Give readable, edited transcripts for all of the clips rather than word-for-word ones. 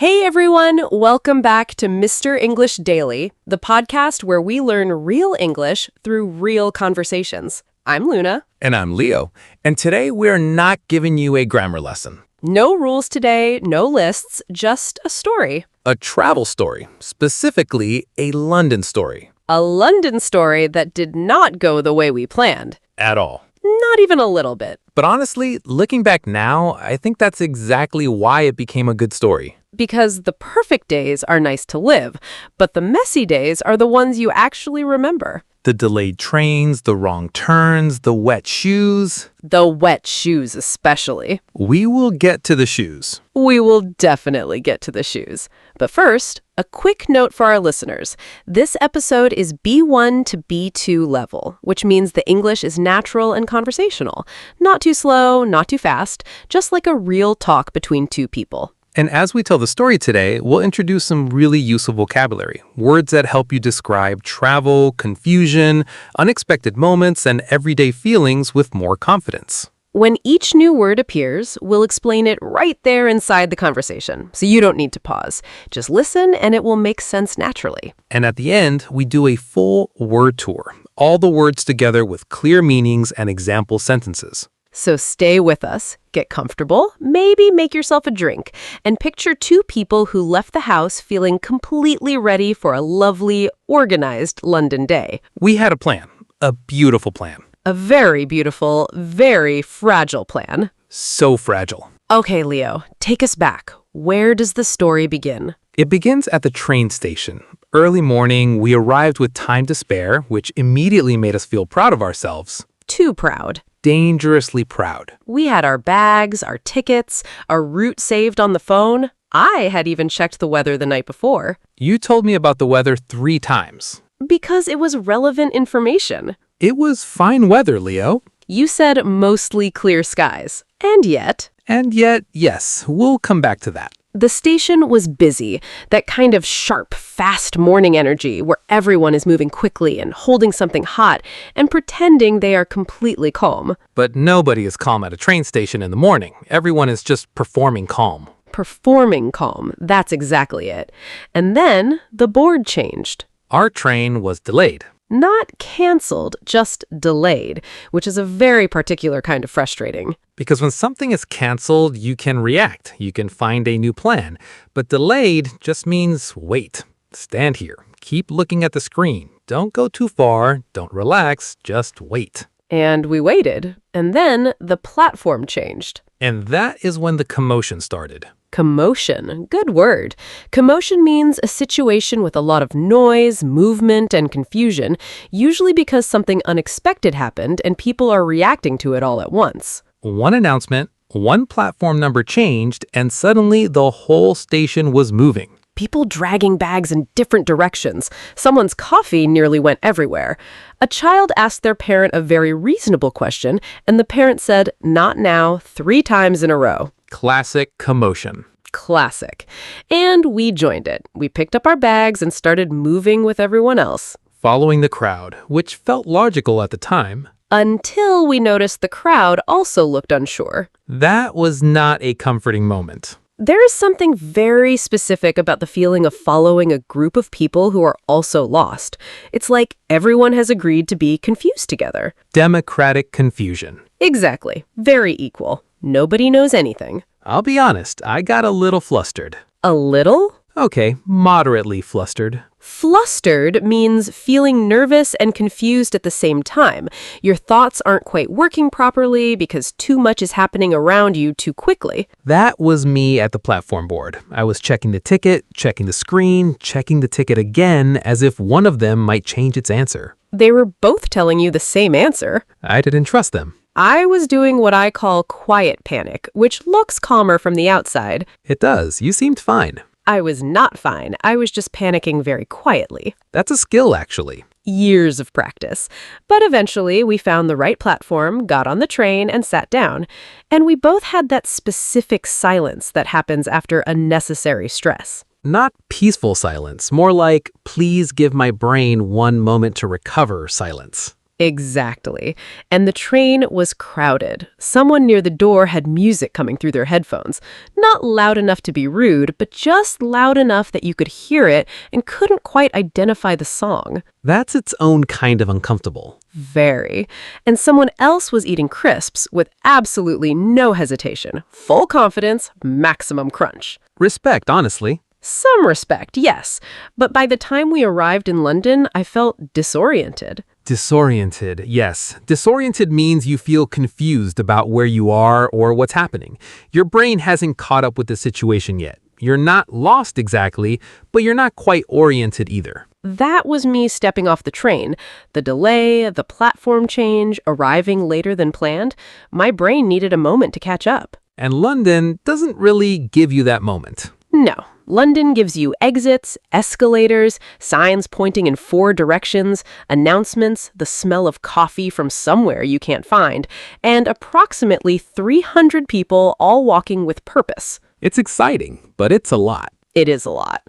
Hey everyone, welcome back to Mr. English Daily, the podcast where we learn real English through real conversations. I'm Luna. And I'm Leo. And today we're not giving you a grammar lesson. No rules today, no lists, just a story. A travel story, specifically a London story. A London story that did not go the way we planned. At all. Not even a little bit. But honestly, looking back now, I think that's exactly why it became a good story. Because the perfect days are nice to live, but the messy days are the ones you actually remember. The delayed trains, the wrong turns, the wet shoes. The wet shoes especially. We will get to the shoes. We will definitely get to the shoes. But first, a quick note for our listeners. This episode is B1 to B2 level, which means the English is natural and conversational. Not too slow, not too fast, just like a real talk between two people. And as we tell the story today, we'll introduce some really useful vocabulary, words that help you describe travel, confusion, unexpected moments, and everyday feelings with more confidence. When each new word appears, we'll explain it right there inside the conversation, so you don't need to pause. Just listen and it will make sense naturally. And at the end, we do a full word tour, all the words together with clear meanings and example sentences. So stay with us, get comfortable, maybe make yourself a drink, and picture two people who left the house feeling completely ready for a lovely, organized London day. We had a plan, a beautiful plan. A very beautiful, very fragile plan. So fragile. Okay, Leo, take us back. Where does the story begin? It begins at the train station. Early morning, we arrived with time to spare, which immediately made us feel proud of ourselves. Too proud. Dangerously proud. We had our bags, our tickets, our route saved on the phone. I had even checked the weather the night before. You told me about the weather 3 times. Because it was relevant information. It was fine weather, Leo. You said mostly clear skies. And yet, yes, we'll come back to that. the station was busy, that kind of sharp, fast morning energy where everyone is moving quickly and holding something hot and pretending they are completely calm. But nobody is calm at a train station in the morning. Everyone is just performing calm. Performing calm, that's exactly it. And then the board changed. Our train was delayed. Not canceled, just delayed, which is a very particular kind of frustrating. Because when something is canceled, you can react. You can find a new plan. But delayed just means wait. Stand here. Keep looking at the screen. Don't go too far. Don't relax. Just wait. And we waited. And then the platform changed. And that is when the commotion started. Commotion. Good word. Commotion means a situation with a lot of noise, movement, and confusion, usually because something unexpected happened and people are reacting to it all at once. One announcement, one platform number changed, and suddenly the whole station was moving. People dragging bags in different directions. Someone's coffee nearly went everywhere. A child asked their parent a very reasonable question, and the parent said, "Not now," 3 times in a row. Classic commotion. Classic. And we joined it. We picked up our bags and started moving with everyone else. Following the crowd, which felt logical at the time. Until we noticed the crowd also looked unsure. That was not a comforting moment. There is something very specific about the feeling of following a group of people who are also lost. It's like everyone has agreed to be confused together. Democratic confusion. Exactly. Very equal. Nobody knows anything. I'll be honest, I got a little flustered. A little? Okay, moderately flustered. Flustered means feeling nervous and confused at the same time. Your thoughts aren't quite working properly because too much is happening around you too quickly. That was me at the platform board. I was checking the ticket, checking the screen, checking the ticket again, as if one of them might change its answer. They were both telling you the same answer. I didn't trust them. I was doing what I call quiet panic, which looks calmer from the outside. It does. You seemed fine. I was not fine. I was just panicking very quietly. That's a skill, actually. Years of practice. But eventually, we found the right platform, got on the train, and sat down. And we both had that specific silence that happens after unnecessary stress. Not peaceful silence, more like, please give my brain one moment to recover silence. Exactly. And the train was crowded. Someone near the door had music coming through their headphones. Not loud enough to be rude, but just loud enough that you could hear it and couldn't quite identify the song. That's its own kind of uncomfortable. Very. And someone else was eating crisps with absolutely no hesitation. Full confidence, maximum crunch. Respect, honestly. Some respect, yes. But by the time we arrived in London, I felt disoriented. Disoriented, yes. Disoriented means you feel confused about where you are or what's happening. Your brain hasn't caught up with the situation yet. You're not lost exactly, but you're not quite oriented either. That was me stepping off the train. The delay, the platform change, arriving later than planned. My brain needed a moment to catch up. And London doesn't really give you that moment. No. London gives you exits, escalators, signs pointing in 4 directions, announcements, the smell of coffee from somewhere you can't find, and approximately 300 people all walking with purpose. It's exciting, but it's a lot. It is a lot.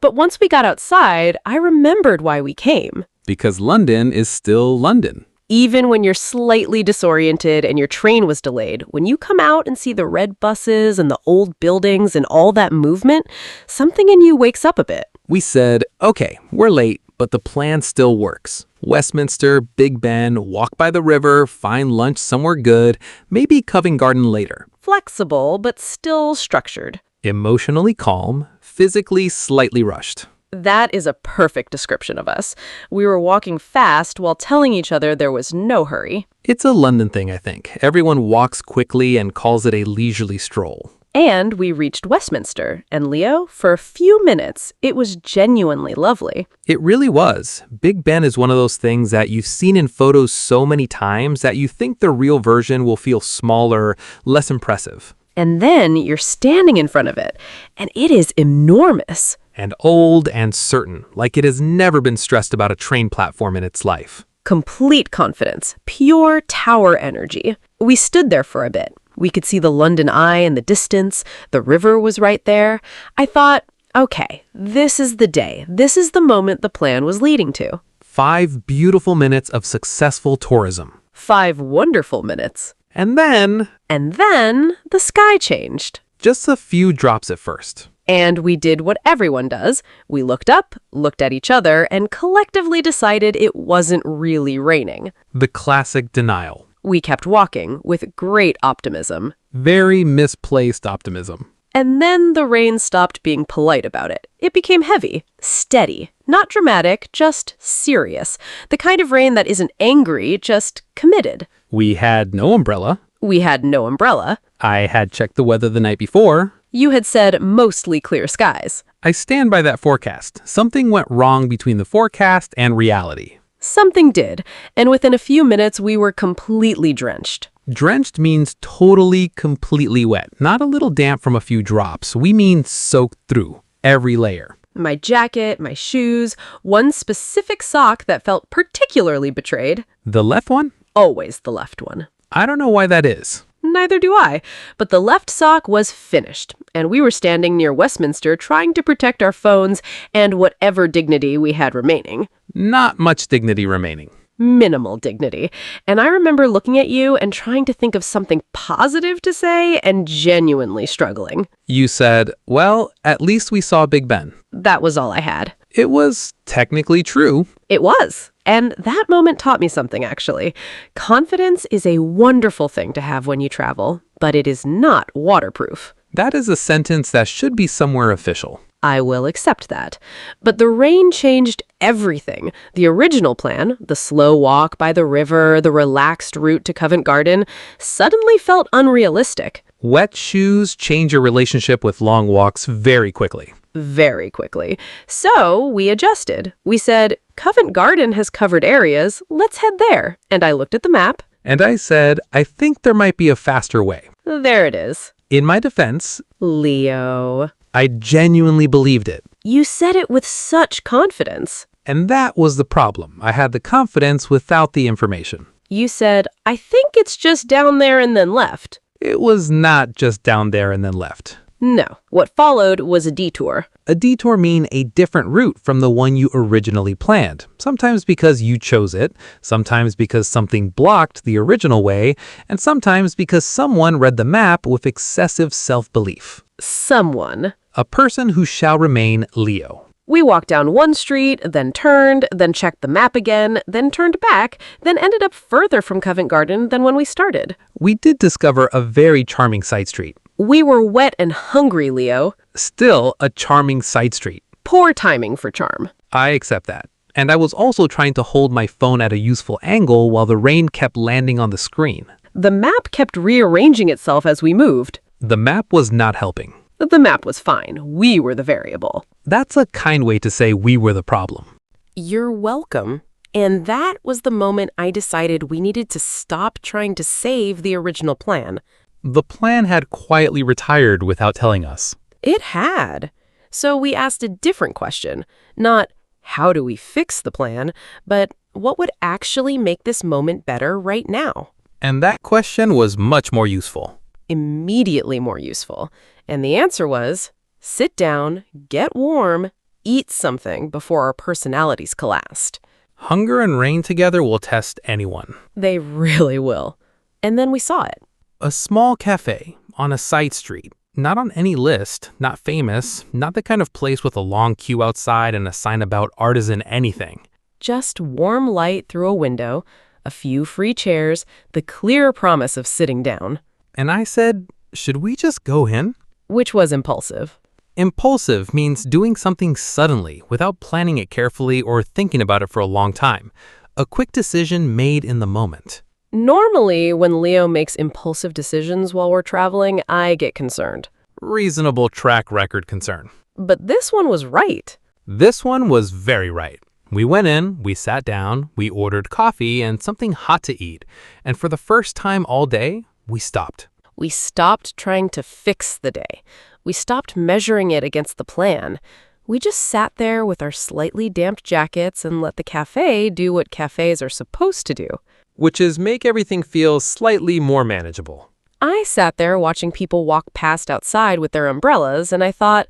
But once we got outside, I remembered why we came. Because London is still London. Even when you're slightly disoriented and your train was delayed, when you come out and see the red buses and the old buildings and all that movement, something in you wakes up a bit. We said, okay, we're late, but the plan still works. Westminster, Big Ben, walk by the river, find lunch somewhere good, maybe Covent Garden later. Flexible, but still structured. Emotionally calm, physically slightly rushed. That is a perfect description of us. We were walking fast while telling each other there was no hurry. It's a London thing, I think. Everyone walks quickly and calls it a leisurely stroll. And we reached Westminster, and Leo, for a few minutes, it was genuinely lovely. It really was. Big Ben is one of those things that you've seen in photos so many times that you think the real version will feel smaller, less impressive. And then you're standing in front of it, and it is enormous. And old and certain, like it has never been stressed about a train platform in its life. Complete confidence, pure tower energy. We stood there for a bit. We could see the London Eye in the distance. The river was right there. I thought, okay, this is the day. This is the moment the plan was leading to. 5 beautiful minutes of successful tourism. 5 wonderful minutes. And then the sky changed. Just a few drops at first. And we did what everyone does. We looked up, looked at each other, and collectively decided it wasn't really raining. The classic denial. We kept walking with great optimism. Very misplaced optimism. And then the rain stopped being polite about it. It became heavy, steady, not dramatic, just serious. The kind of rain that isn't angry, just committed. We had no umbrella. We had no umbrella. I had checked the weather the night before. You had said mostly clear skies. I stand by that forecast. Something went wrong between the forecast and reality. Something did, and within a few minutes we were completely drenched. Drenched means totally, completely wet. Not a little damp from a few drops. We mean soaked through, every layer. My jacket, my shoes, one specific sock that felt particularly betrayed. The left one? Always the left one. I don't know why that is. Neither do I, but the left sock was finished, and we were standing near Westminster trying to protect our phones and whatever dignity we had remaining. Not much dignity remaining. Minimal dignity. And I remember looking at you and trying to think of something positive to say and genuinely struggling. You said, well, at least we saw Big Ben. That was all I had. It was technically true. It was. And that moment taught me something, actually. Confidence is a wonderful thing to have when you travel, but it is not waterproof. That is a sentence that should be somewhere official. I will accept that. But the rain changed everything. The original plan, the slow walk by the river, the relaxed route to Covent Garden, suddenly felt unrealistic. Wet shoes change your relationship with long walks very quickly. Very quickly. So we adjusted. We said, Covent Garden has covered areas. Let's head there. And I looked at the map. And I said, I think there might be a faster way. There it is. In my defense, Leo. I genuinely believed it. You said it with such confidence. And that was the problem. I had the confidence without the information. You said, I think it's just down there and then left. It was not just down there and then left. No, what followed was a detour. A detour means a different route from the one you originally planned, sometimes because you chose it, sometimes because something blocked the original way, and sometimes because someone read the map with excessive self-belief. Someone. A person who shall remain Leo. We walked down one street, then turned, then checked the map again, then turned back, then ended up further from Covent Garden than when we started. We did discover a very charming side street. We were wet and hungry, Leo. Still a charming side street. Poor timing for charm. I accept that. And I was also trying to hold my phone at a useful angle while the rain kept landing on the screen. The map kept rearranging itself as we moved. The map was not helping. The map was fine. We were the variable. That's a kind way to say we were the problem. You're welcome. And that was the moment I decided we needed to stop trying to save the original plan. The plan had quietly retired without telling us. It had. So we asked a different question. Not, how do we fix the plan, but what would actually make this moment better right now? And that question was much more useful. Immediately more useful. And the answer was, sit down, get warm, eat something before our personalities collapsed. Hunger and rain together will test anyone. They really will. And then we saw it. A small cafe on a side street. Not on any list, not famous, not the kind of place with a long queue outside and a sign about artisan anything. Just warm light through a window, a few free chairs, the clear promise of sitting down. And I said, should we just go in? Which was impulsive. Impulsive means doing something suddenly without planning it carefully or thinking about it for a long time. A quick decision made in the moment. Normally, when Leo makes impulsive decisions while we're traveling, I get concerned. Reasonable track record concern. But this one was right. This one was very right. We went in, we sat down, we ordered coffee and something hot to eat. And for the first time all day, we stopped. We stopped trying to fix the day. We stopped measuring it against the plan. We just sat there with our slightly damp jackets and let the cafe do what cafes are supposed to do. Which is make everything feel slightly more manageable. I sat there watching people walk past outside with their umbrellas, and I thought,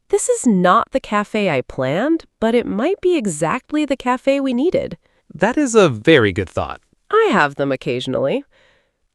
this is not the cafe I planned, but it might be exactly the cafe we needed. That is a very good thought. I have them occasionally.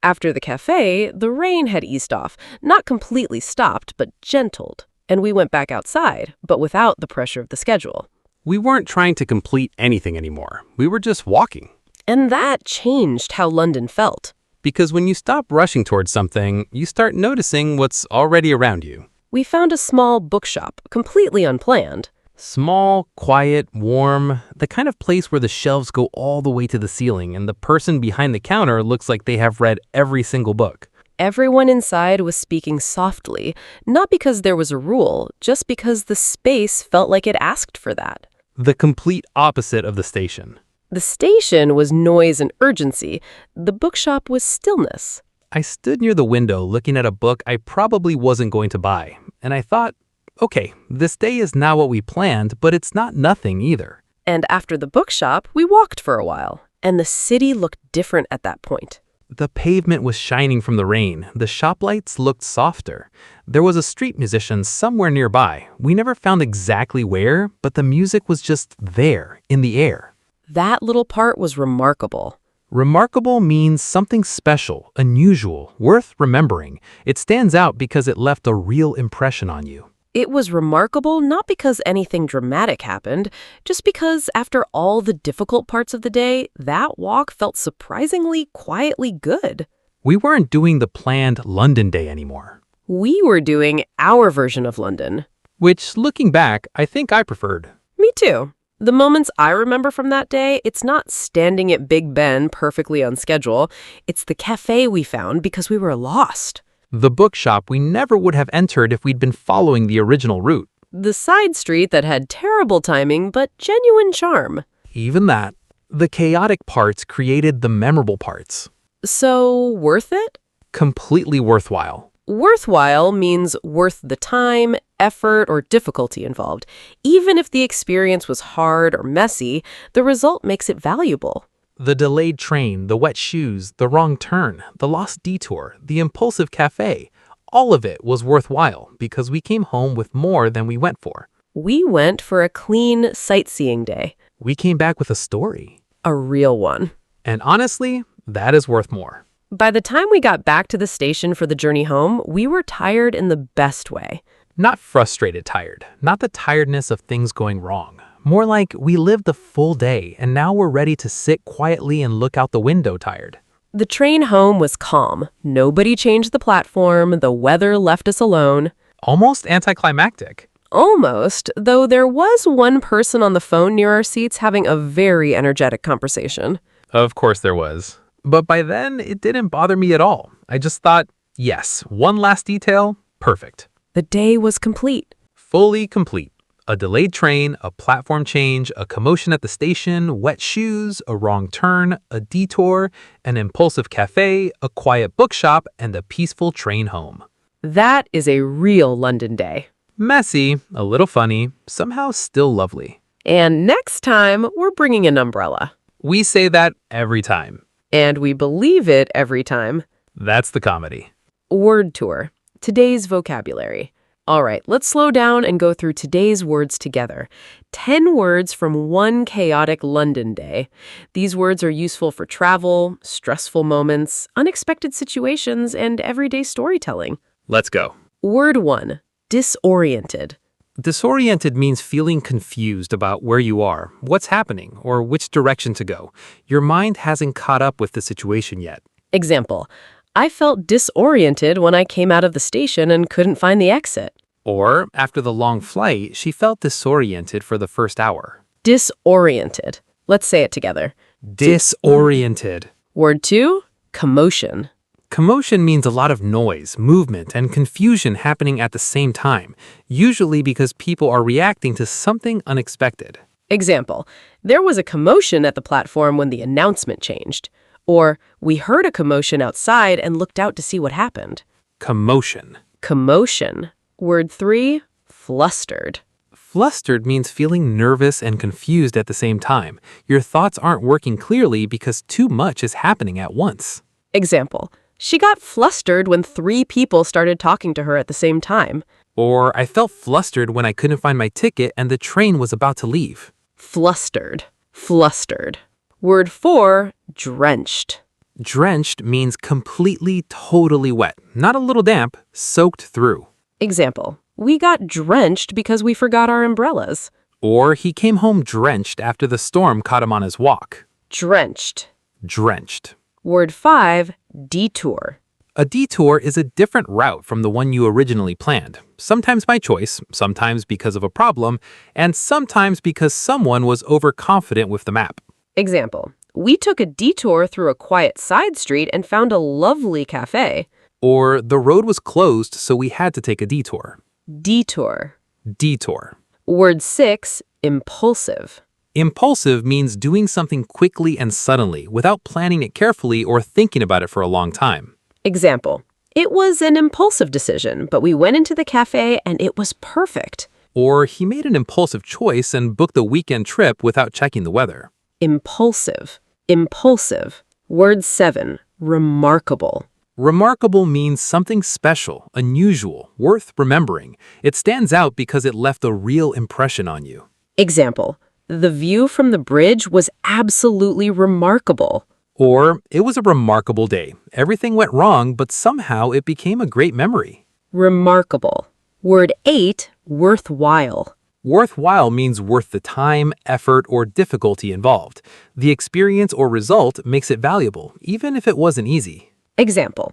After the cafe, the rain had eased off, not completely stopped, but gentled, and we went back outside, but without the pressure of the schedule. We weren't trying to complete anything anymore. We were just walking. And that changed how London felt. Because when you stop rushing towards something, you start noticing what's already around you. We found a small bookshop, completely unplanned. Small, quiet, warm, the kind of place where the shelves go all the way to the ceiling and the person behind the counter looks like they have read every single book. Everyone inside was speaking softly, not because there was a rule, just because the space felt like it asked for that. The complete opposite of the station. The station was noise and urgency. The bookshop was stillness. I stood near the window looking at a book I probably wasn't going to buy, and I thought, okay, this day is not what we planned, but it's not nothing either. And after the bookshop, we walked for a while, and the city looked different at that point. The pavement was shining from the rain. The shop lights looked softer. There was a street musician somewhere nearby. We never found exactly where, but the music was just there, in the air. That little part was remarkable. Remarkable means something special, unusual, worth remembering. It stands out because it left a real impression on you. It was remarkable not because anything dramatic happened, just because after all the difficult parts of the day, that walk felt surprisingly quietly good. We weren't doing the planned London day anymore. We were doing our version of London. Which, looking back, I think I preferred. Me too. The moments I remember from that day, it's not standing at Big Ben perfectly on schedule. It's the cafe we found because we were lost. The bookshop we never would have entered if we'd been following the original route. The side street that had terrible timing but genuine charm. Even that. The chaotic parts created the memorable parts. So, worth it? Completely worthwhile. Worthwhile means worth the time, effort, or difficulty involved. Even if the experience was hard or messy, the result makes it valuable. The delayed train, the wet shoes, the wrong turn, the lost detour, the impulsive cafe, all of it was worthwhile because we came home with more than we went for. We went for a clean sightseeing day. We came back with a story. A real one. And honestly, that is worth more. By the time we got back to the station for the journey home, we were tired in the best way. Not frustrated tired, not the tiredness of things going wrong. More like we lived the full day and now we're ready to sit quietly and look out the window tired. The train home was calm. Nobody changed the platform. The weather left us alone. Almost anticlimactic. Almost, though there was one person on the phone near our seats having a very energetic conversation. Of course there was. But by then, it didn't bother me at all. I just thought, yes, one last detail, perfect. The day was complete. Fully complete. A delayed train, a platform change, a commotion at the station, wet shoes, a wrong turn, a detour, an impulsive café, a quiet bookshop, and a peaceful train home. That is a real London day. Messy, a little funny, somehow still lovely. And next time, we're bringing an umbrella. We say that every time. And we believe it every time. That's the comedy. Word tour. Today's vocabulary. All right, let's slow down and go through today's words together. 10 words from one chaotic London day. These words are useful for travel, stressful moments, unexpected situations, and everyday storytelling. Let's go. Word 1. Disoriented. Disoriented means feeling confused about where you are, what's happening, or which direction to go. Your mind hasn't caught up with the situation yet. Example. I felt disoriented when I came out of the station and couldn't find the exit. Or, after the long flight, she felt disoriented for the first hour. Disoriented. Let's say it together. Disoriented. Word 2. Commotion. Commotion means a lot of noise, movement, and confusion happening at the same time, usually because people are reacting to something unexpected. Example. There was a commotion at the platform when the announcement changed. Or, we heard a commotion outside and looked out to see what happened. Commotion. Commotion. Word 3. Flustered. Flustered means feeling nervous and confused at the same time. Your thoughts aren't working clearly because too much is happening at once. Example. She got flustered when 3 people started talking to her at the same time. Or, I felt flustered when I couldn't find my ticket and the train was about to leave. Flustered. Flustered. Word 4. Drenched. Drenched means completely, totally wet. Not a little damp, soaked through. Example. We got drenched because we forgot our umbrellas. Or, he came home drenched after the storm caught him on his walk. Drenched. Drenched. Word 5. Detour. A detour is a different route from the one you originally planned, sometimes by choice, sometimes because of a problem, and sometimes because someone was overconfident with the map. Example. We took a detour through a quiet side street and found a lovely café. Or, the road was closed, so we had to take a detour. Detour. Detour. Word 6. Impulsive. Impulsive means doing something quickly and suddenly, without planning it carefully or thinking about it for a long time. Example. It was an impulsive decision, but we went into the cafe and it was perfect. Or, he made an impulsive choice and booked a weekend trip without checking the weather. Impulsive. Impulsive. Word 7. Remarkable. Remarkable means something special, unusual, worth remembering. It stands out because it left a real impression on you. Example. The view from the bridge was absolutely remarkable. Or, it was a remarkable day. Everything went wrong, but somehow it became a great memory. Remarkable. Word 8. Worthwhile. Worthwhile means worth the time, effort, or difficulty involved. The experience or result makes it valuable, even if it wasn't easy. Example.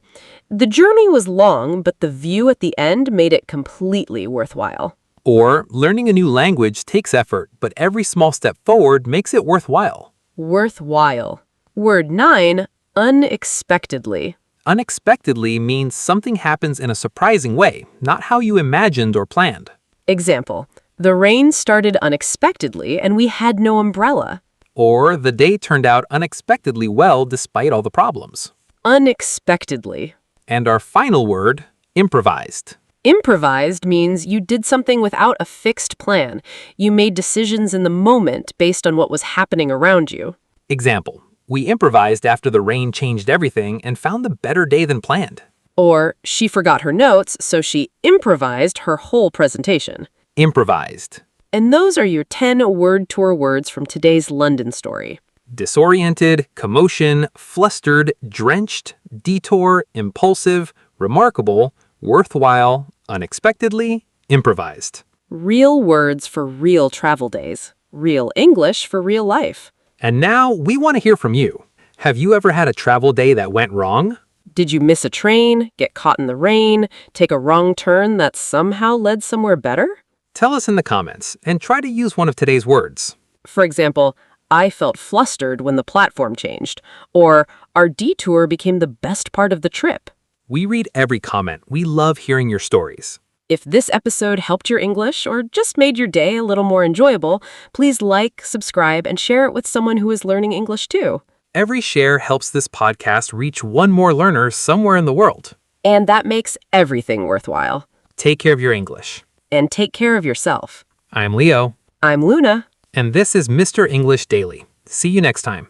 The journey was long, but the view at the end made it completely worthwhile. Or, learning a new language takes effort, but every small step forward makes it worthwhile. Worthwhile. Word 9. Unexpectedly. Unexpectedly means something happens in a surprising way, not how you imagined or planned. Example. The rain started unexpectedly and we had no umbrella. Or, the day turned out unexpectedly well despite all the problems. Unexpectedly. And our final word, improvised. Improvised means you did something without a fixed plan. You made decisions in the moment based on what was happening around you. Example. We improvised after the rain changed everything and found the better day than planned. Or she forgot her notes, so she improvised her whole presentation. Improvised. And those are your 10 word tour words from today's London story. Disoriented, commotion, flustered, drenched, detour, impulsive, remarkable, worthwhile, unexpectedly, improvised. Real words for real travel days. Real English for real life. And now we want to hear from you. Have you ever had a travel day that went wrong? Did you miss a train, get caught in the rain, take a wrong turn that somehow led somewhere better? Tell us in the comments and try to use one of today's words. For example, I felt flustered when the platform changed, or our detour became the best part of the trip. We read every comment. We love hearing your stories. If this episode helped your English or just made your day a little more enjoyable, please like, subscribe, and share it with someone who is learning English too. Every share helps this podcast reach one more learner somewhere in the world. And that makes everything worthwhile. Take care of your English. And take care of yourself. I'm Leo. I'm Luna. And this is Mr. English Daily. See you next time.